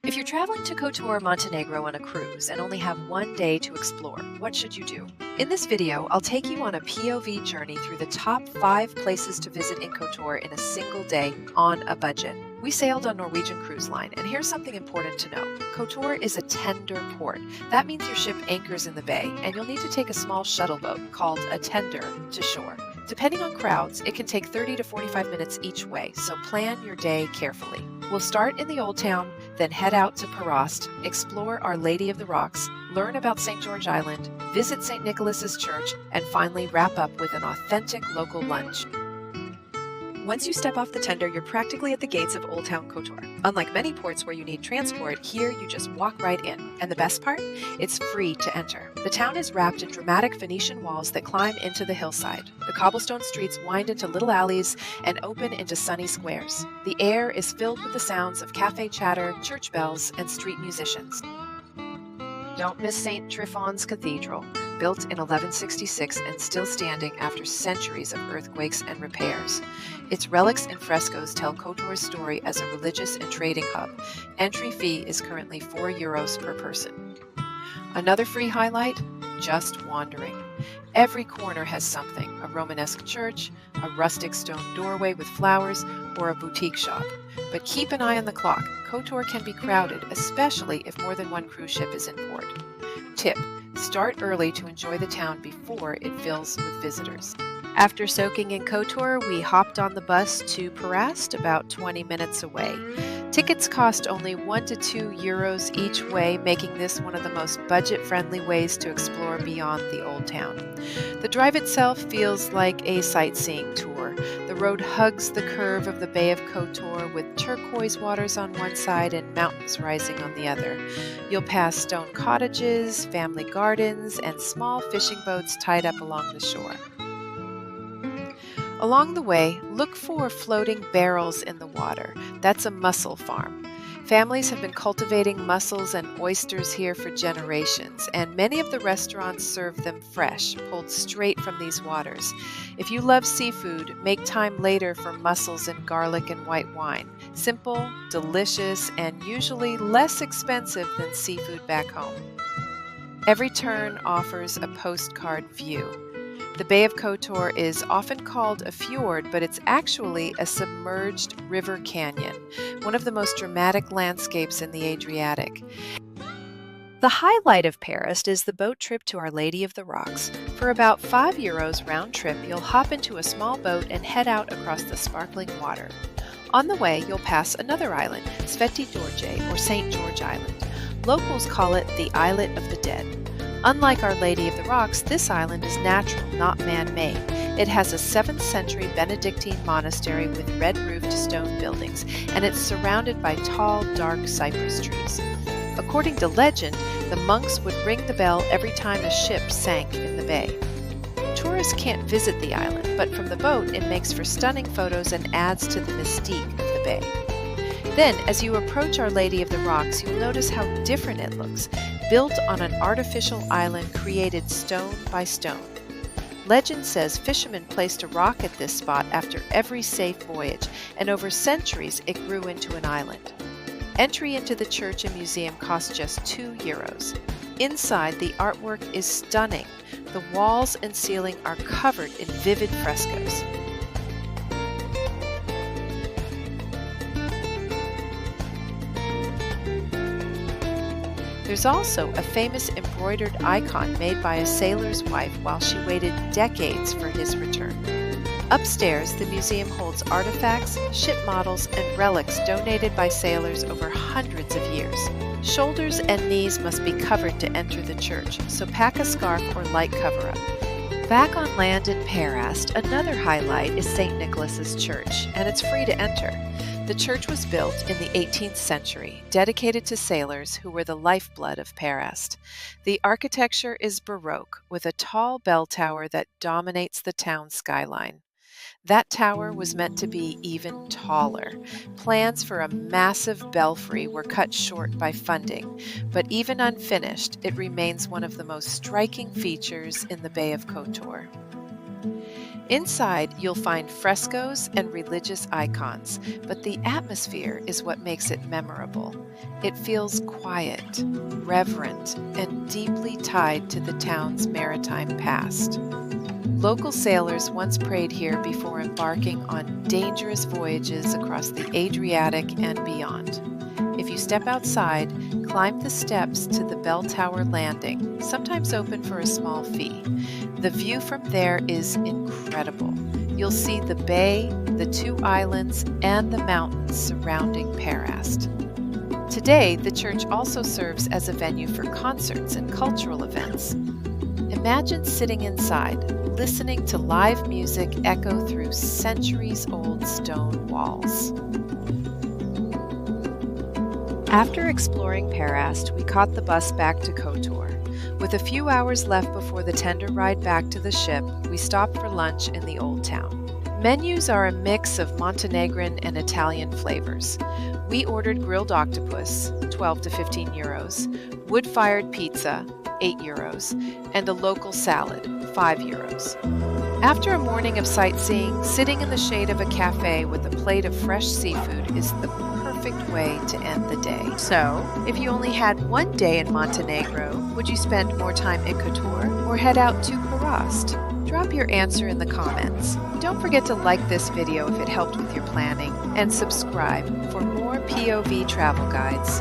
If you're traveling to Kotor, Montenegro on a cruise and only have one day to explore, what should you do? In this video, I'll take you on a POV journey through the top 5 places to visit in Kotor in a single day on a budget. We sailed on Norwegian Cruise Line, and here's something important to know. Kotor is a tender port. That means your ship anchors in the bay, and you'll need to take a small shuttle boat called a tender to shore. Depending on crowds, it can take 30 to 45 minutes each way, so plan your day carefully. We'll start in the Old Town, then head out to Parast, explore Our Lady of the Rocks, learn about St. George Island, visit St. Nicholas's Church, and finally wrap up with an authentic local lunch. Once you step off the tender, you're practically at the gates of Old Town Kotor. Unlike many ports where you need transport, here you just walk right in. And the best part? It's free to enter. The town is wrapped in dramatic Venetian walls that climb into the hillside. The cobblestone streets wind into little alleys and open into sunny squares. The air is filled with the sounds of cafe chatter, church bells, and street musicians. Don't miss St. Trifon's Cathedral, built in 1166 and still standing after centuries of earthquakes and repairs. Its relics and frescoes tell Kotor's story as a religious and trading hub. Entry fee is currently €4 per person. Another free highlight? Just wandering. Every corner has something: a Romanesque church, a rustic stone doorway with flowers, or a boutique shop. But keep an eye on the clock. Kotor can be crowded, especially if more than one cruise ship is in port. Tip: start early to enjoy the town before it fills with visitors. After soaking in Kotor, we hopped on the bus to Parast, about 20 minutes away. Tickets cost only €1 to €2 each way, making this one of the most budget-friendly ways to explore beyond the Old Town. The drive itself feels like a sightseeing tour. The road hugs the curve of the Bay of Kotor with turquoise waters on one side and mountains rising on the other. You'll pass stone cottages, family gardens, and small fishing boats tied up along the shore. Along the way, look for floating barrels in the water. That's a mussel farm. Families have been cultivating mussels and oysters here for generations, and many of the restaurants serve them fresh, pulled straight from these waters. If you love seafood, make time later for mussels and garlic and white wine. Simple, delicious, and usually less expensive than seafood back home. Every turn offers a postcard view. The Bay of Kotor is often called a fjord, but it's actually a submerged river canyon, one of the most dramatic landscapes in the Adriatic. The highlight of Parast is the boat trip to Our Lady of the Rocks. For about €5 round trip, you'll hop into a small boat and head out across the sparkling water. On the way, you'll pass another island, Sveti Dorje, or St. George Island. Locals call it the Islet of the Dead. Unlike Our Lady of the Rocks, this island is natural, not man-made. It has a 7th century Benedictine monastery with red-roofed stone buildings, and it's surrounded by tall, dark cypress trees. According to legend, the monks would ring the bell every time a ship sank in the bay. Tourists can't visit the island, but from the boat it makes for stunning photos and adds to the mystique of the bay. Then, as you approach Our Lady of the Rocks, you'll notice how different it looks, built on an artificial island created stone by stone. Legend says fishermen placed a rock at this spot after every safe voyage, and over centuries it grew into an island. Entry into the church and museum costs just €2. Inside, the artwork is stunning. The walls and ceiling are covered in vivid frescoes. There's also a famous embroidered icon made by a sailor's wife while she waited decades for his return. Upstairs, the museum holds artifacts, ship models, and relics donated by sailors over hundreds of years. Shoulders and knees must be covered to enter the church, so pack a scarf or light cover-up. Back on land in Parast, another highlight is St. Nicholas's Church, and it's free to enter. The church was built in the 18th century, dedicated to sailors who were the lifeblood of Parast. The architecture is Baroque, with a tall bell tower that dominates the town skyline. That tower was meant to be even taller. Plans for a massive belfry were cut short by funding, but even unfinished, it remains one of the most striking features in the Bay of Kotor. Inside, you'll find frescoes and religious icons, but the atmosphere is what makes it memorable. It feels quiet, reverent, and deeply tied to the town's maritime past. Local sailors once prayed here before embarking on dangerous voyages across the Adriatic and beyond. If you step outside, climb the steps to the bell tower landing, sometimes open for a small fee. The view from there is incredible. You'll see the bay, the two islands, and the mountains surrounding Perast. Today, the church also serves as a venue for concerts and cultural events. Imagine sitting inside, listening to live music echo through centuries-old stone walls. After exploring Perast, we caught the bus back to Kotor. With a few hours left before the tender ride back to the ship, we stopped for lunch in the Old Town. Menus are a mix of Montenegrin and Italian flavors. We ordered grilled octopus, 12 to 15 euros, wood-fired pizza, 8 euros, and a local salad, 5 euros. After a morning of sightseeing, sitting in the shade of a cafe with a plate of fresh seafood is the perfect way to end the day. So, if you only had one day in Montenegro, would you spend more time in Kotor or head out to Perast? Drop your answer in the comments. Don't forget to like this video if it helped with your planning, and subscribe for more POV travel guides.